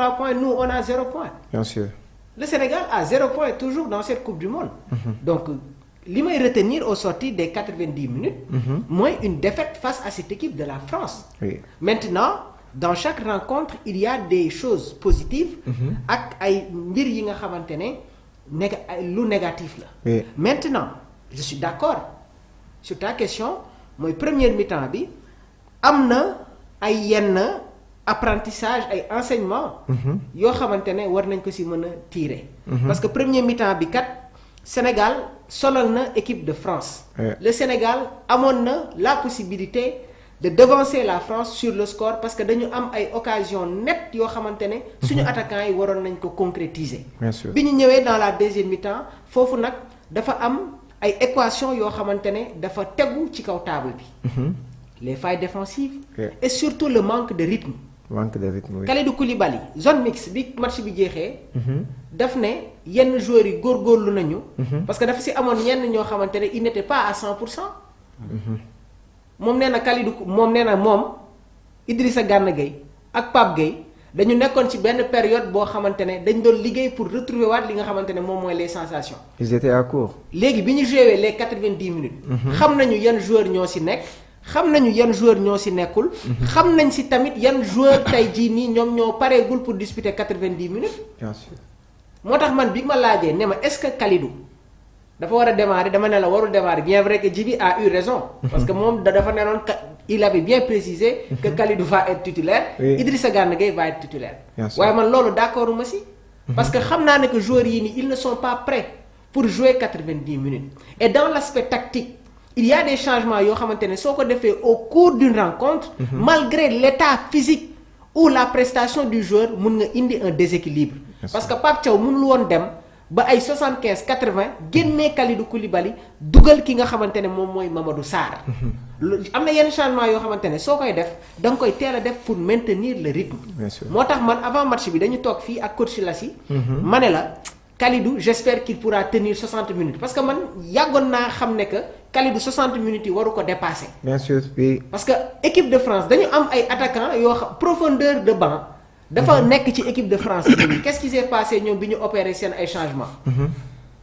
3 points, nous on a 0 point. Bien sûr. Le Sénégal a 0 point toujours dans cette Coupe du Monde. Donc li may retenir au sortir des 90 minutes. mooy une défaite face à cette équipe de la France. Oui. Maintenant dans chaque rencontre il y a des choses positives. ak ay mbir yi nga xamante ne lu négatif la. Oui. Maintenant je suis d'accord sur ta question mooy première mi-temps bi am na ay yenn apprentissage ay enseignement yoo xamante ne war nañ ko ci mën a tirer. parce que premier mi-temps bi kat Sénégal solal na équipe de France. Le Sénégal amoon na la possibilité de devancer la France sur le score parce que dañu am ay occasion nette yoo xamante ne suñu attaquants yi waroon nañ ko concrétiser. Bien sûr. bi ñu ñëwee dans la deuxième mi-temps foofu nag dafa am ay équations yoo xamante ne dafa tegu ci kaw table bi. Les failles défensives. Et surtout le manque de rythme. Manque de rythme, oui. Kalidou Koulibaly zone mixte bi match bi jeexee. daf ne yenn joueurs yi góorgóorlu nañu. parce que dafa ci amoon ñenn ñoo xamante ne il n'était pas à 100%. moom nee na moom Idrissa Gana Gueye ak Pape Gueye dañu nekkoon ci benn période boo xamante ne dañ doon liggéey pour retrouver waat li nga xamante ne moom mooy les sensations. Ils étaient à court. léegi bi ñu joué les 90 minutes. xam nañu yan joueurs ñoo ci nekk. xam nañu yan joueur ñoo ci nekkul. xam nañ ci tamit yan joueur tey jii nii ñoom ñoo pareegul pour disputer 90 minutes. Bien sûr. moo tax man bi ma laajee ne ma est-ce que Kalidou dafa war a démarrer dama ne la warul démarrer bien vrai que Djibi a eu raison. parce que moom dafa ne noon il avait bien précisé. que Kalidou va être titulaire. Oui. Idrissa Gana Gueye va être titulaire. Bien sûr. waaye man loolu d'accord ma ci. parce que xam naa ne que joueurs yi nii ils ne sont pas prêts pour jouer 90 minutes et dans l'aspect tactique. Il y a des changements yoo xamante ne soo ko defee au cours d'une rencontre. malgré l'état physique ou la prestation du joueur mun nga indi un déséquilibre. parce que Pape Thiaw mënul woon dem ba ay 75 80 génnee Kalidou Koulibaly dugal ki nga xamante ne moom mooy Mamadou Sarr. am na yenn changement yoo xamante ne soo koy def da nga koy teel a def pour maintenir le rythme. Bien sûr. moo tax man avant match bi dañu toog fii ak coach Lassi. ma ne la Kalidou j'espère qu'il pourra tenir 60 minutes parce que man yàggoon naa xam ne que Kalidou 60 minutes yi waru ko dépasser. Bien sûr, oui. parce que équipe de France dañu am ay attaquants yoo xam profondeur de banc dafa nekk ci équipe de France bi qu'est-ce qui s'est passé ñoom bi ñu opéré seen ay changements.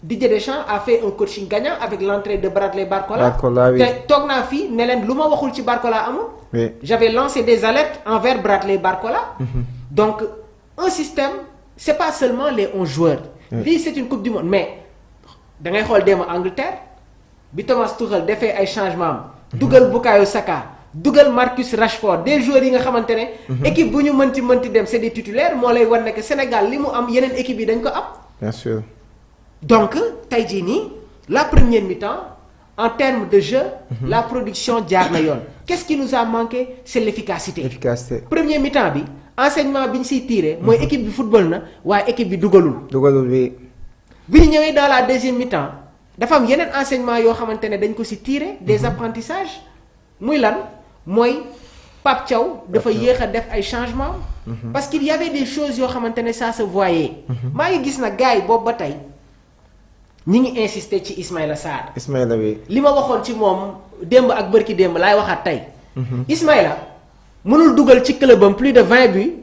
Didier Deschamps a fait un coaching gagnant avec l'entrée de Bradley Barcola. Barcola, oui. te toog naa fii ne leen lu ma waxul ci Barcola amul. Oui. J'avais lancé des alertes envers Bradley Barcola. Donc un système c'est pas seulement les 11 joueurs. lii c'est une coupe du monde mais da ngay xool démb Angleterre bi Thomas Tuchel defee ay changements am. dugal Bukayo Saka dugal Marcus Rashford des joueurs yi nga xamante ne. équipe bu ñu mënti dem c'est des titulaires moo lay wan ne que Sénégal li mu am yeneen équipe yi dañ ko am. Bien sûr. donc tey jii nii la première mi-temps en termes de jeu. la production jaar na yoon. qu'est-ce qui nous a manqué c'est l'efficacité. Efficacité. premier mi-temps bi enseignement bi ñu siy tiré. mooy équipe bi football na waaye équipe bi dugalul. Dugalul, oui. bi ñu ñëwee dans la deuxième mi-temps dafa am yeneen enseignement yoo xamante ne dañ ko ci tiré des apprentissages muy lan mooy Pape Thiaw dafa yéex a def ay changements. parce qu'il y avait des choses yoo xamante ne ça se voyait. maa ngi gis na gars yi boobu ba tey ñi ngi insister ci Ismaïla Sarr. Ismaïla, oui. li ma waxoon ci moom démb ak bërki démb laay waxaat tey. Ismaïla mënul dugal ci clubam plus de 20 buts.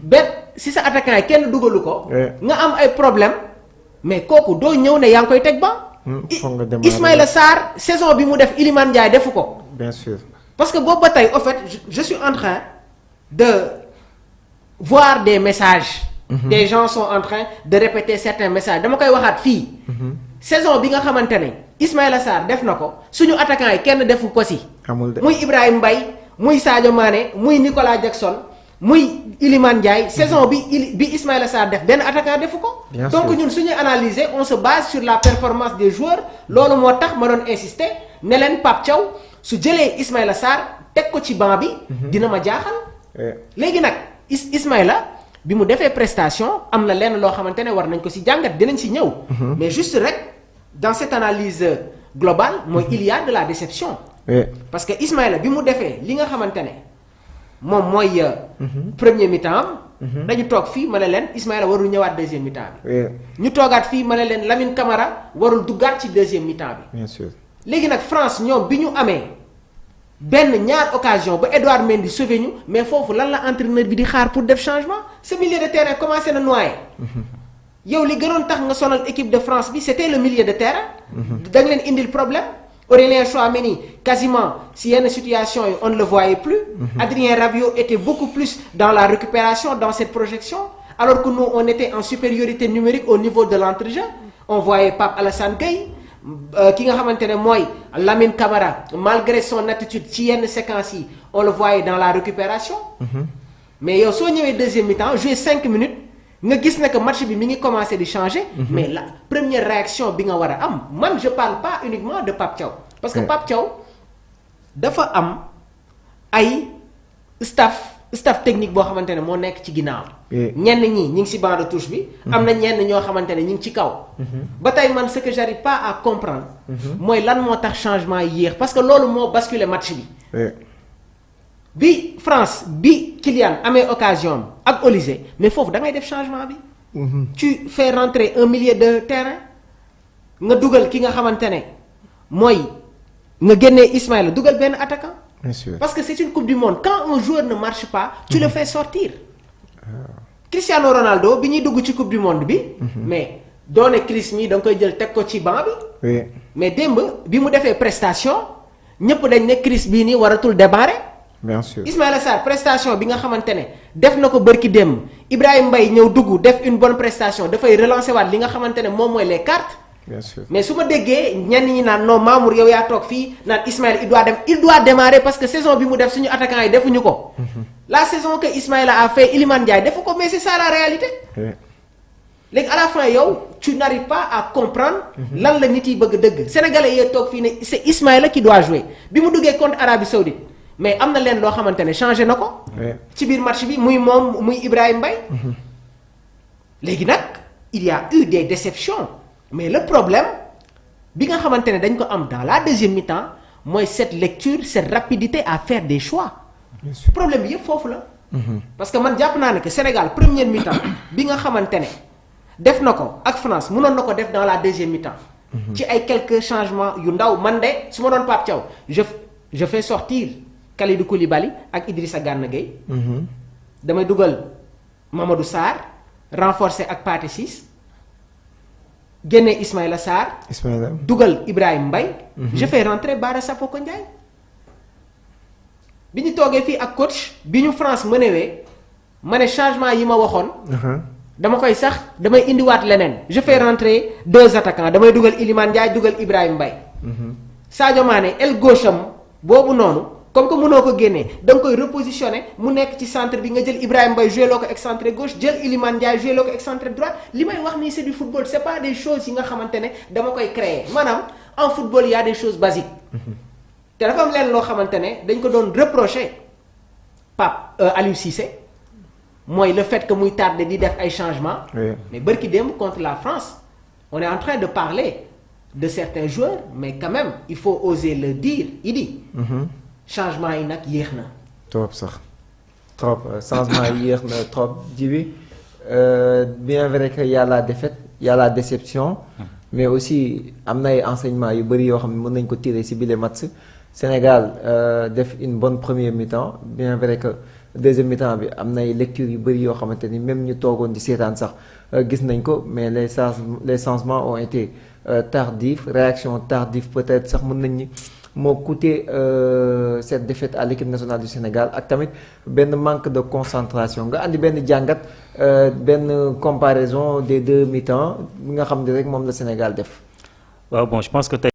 benn si sa attaquant yi kenn dugalu ko. nga am ay problème mais kooku doo ñëw ne yaa ngi koy teg ba. Ismaïla Sarr saison bi mu def Iliman Ndiaye defu ko. Bien sûr. parce que boobu ba tey au fait je suis en train de voir des messages. des gens sont en train de répéter certains messages dama koy waxaat fii. saison bi nga xamante ne Ismaïla Sarr def na ko suñu attaquant yi kenn defu ko si. amul de. muy Ibrahima Mbaye muy Sadio Mané muy Nicolas Jackson muy Iliman Ndiaye saison bi Ismaïla Sarr def benn attaquant defu ko. Bien donc sûr. ñun suñuy analyser on se base sur la performance des joueurs loolu moo tax ma doon insister ne leen Pape Thiaw su jëlee Ismaïla Sarr teg ko ci banc bi. dina ma jaaxal. léegi nag Ismaïla bi mu defee prestation am na lenn loo xamante ne war nañ ko ci jàngat dinañ ci ñëw. mais juste rek dans cette analyse globale mooy il y a de la déception. parce que Ismaïla bi mu defee li nga xamante ne moom mooy. premier mi-temps am. dañu toog fii ma ne leen Ismaïla warul ñëwaat deuxième mi-temps bi. ñu toogaat fii ma ne leen Lamine Camara warul duggaat ci deuxième mi-temps bi. Bien sûr. léegi nag France ñoom bi ñu amee benn ñaar occasion ba Edouard Mendy sauvé ñu mais foofu lan la entraîneur bi di xaar pour def changement ce milieu de terrain commencé na noyer. yow li gënoon tax nga sonal équipe de France bi c'était le milieu de terrain. da nga leen indil problème. Aurélien Tchouaméni quasiment si yenn situation yi on ne le voyait plus. Adrien Rabiot était beaucoup plus dans la récupération dans cette projection alors que nous on était en supériorité numérique au niveau de l'entrejeu. On voyait Pape Alassane Gueye ki nga xamante ne mooy Lamine Camara malgré son attitude ci yenn séquences yi on le voyait dans la récupération. mais yow soo ñëwee deuxième mi-temps joué 5 minutes nga gis ne que match bi mi ngi commencé di changer. mais la première réaction bi nga war a am man je parle pas uniquement de Pape Thiaw. parce que Pape Thiaw dafa am ay staff technique boo xamante ne moo nekk ci ginnaaw. ñenn ñi ngi ci banc de touche bi. am na ñenn ñoo xamante ne ñu ngi ci kaw. ba tey man ce que j'arrive pas à comprendre. mooy lan moo tax changement yéex parce que loolu moo basculer match bi. bi France bi Kylian amee occasion ak Olysée mais foofu da ngay def changement bi. tu fais rentrer un milieu de terrain nga dugal ki nga xamante ne mooy nga génnee Ismaïla dugal benn attaquant. Bien sûr. Parce que c'est une coupe du monde quand un joueur ne marche pas tu le fais sortir. Cristiano Ronaldo bi ñuy dugg ci coupe du monde bi. mais doone Chris mi da nga koy jël teg ko ci banc bi. oui. mais démb bi mu defee prestation ñëpp dañ ne Chris bii nii waratul démarrer. bien sûr. Ismaïla Sarr prestation bi nga xamante ne def na ko bërki démb Ibrahima Mbaye ñëw dugg def une bonne prestation dafay relancer waat li nga xamante ne moom mooy les cartes. bien sûr. mais su ma déggee ñenn ñi naan non Mamour yow yaa toog fii naan Ismaïla il doit démarrer parce que saison bi mu def suñu attaquant yi defuñu ko. la saison que Ismaïla a fait Iliman Ndiaye defu ko mais c'est ça la réalité. oui. léegi à la fin yow tu n'arrives pas à comprendre. lan la nit yi bëgg dëgg. Sénégalais yee toog fii ne c'est Ismaïla qui doit jouer bi mu duggee contre Arabie Saoudite mais am na leen loo xamante ne changé na ko. oui. ci biir match bi muy moom muy Ibrahima Mbaye. léegi nag il y a eu des déceptions. mais le problème bi nga xamante ne dañ ko am dans la deuxième mi-temps mooy cette lecture cette rapidité à faire des choix. bien sûr. problème bi yëpp foofu la. parce que man jàpp naa ne que Sénégal première mi-temps bi nga xamante ne def na ko ak France mënoon na ko def dans la deuxième mi-temps. ci ay quelques changements yu ndaw man de su ma doon Pape Thiaw je fais sortir Kalidou Koulibaly ak Idrissa Gana Gueye. damay dugal Mamadou Sarr renforcer ak Pathé Ciss. génne Ismaïla Sarr. Ismaïla. dugal Ibrahima Mbaye. je fais rentrer Bara Sapoko Ndiaye. bi ñu toogee fii ak coach bi ñu France mënewee ma ne changement yi ma waxoon. damay indiwaat leneen. je fais rentrer 2 attaquants damay dugal Iliman Ndiaye dugal Ibrahima Mbaye. Sadio Mané aile gauche am boobu noonu comme que mënoo ko génnee da nga koy repositionner mu nekk ci centre bi nga jël Ibrahima Mbaye joué loo ko excentré gauche jël Iliman Ndiaye joué loo ko excentré droite li may wax nii c'est du football c'est pas des choses yi nga xamante ne dama koy créer maanaam en football il y a des choses basiques. te dafa am leen loo xamante ne dañ ko doon reprocher Aliou Cissé mooy le fait que muy tardé di def ay changements. oui. mais bërki démb contre la France on est en train de parler de certains joueurs mais quand même il faut oser le dire Idi. changement yi nag yéex na. trop sax trop changement yi yéex na trop Djiby bien vrai que y a la défaite y a la déception. mais aussi am na ay enseignements yu bëri yoo xam ne mën nañ ko tirer ci bile match. Sénégal def une bonne première mi-temps bien vrai que deuxième mi-temps bi am na ay lectures yu bëri yoo xamante ni même ñu toogoon di seetaan sax gis nañ ko mais les changements ont été tardifs réaction tardive peut-être sax mën nañ ni moo coûté cette défaite à l'équipe nationale du Sénégal ak tamit benn manque de concentration nga andi benn jàngat benn comparaison des 2 mi-temps bi nga xam ne rek moom la Sénégal def. waaw bon je pense que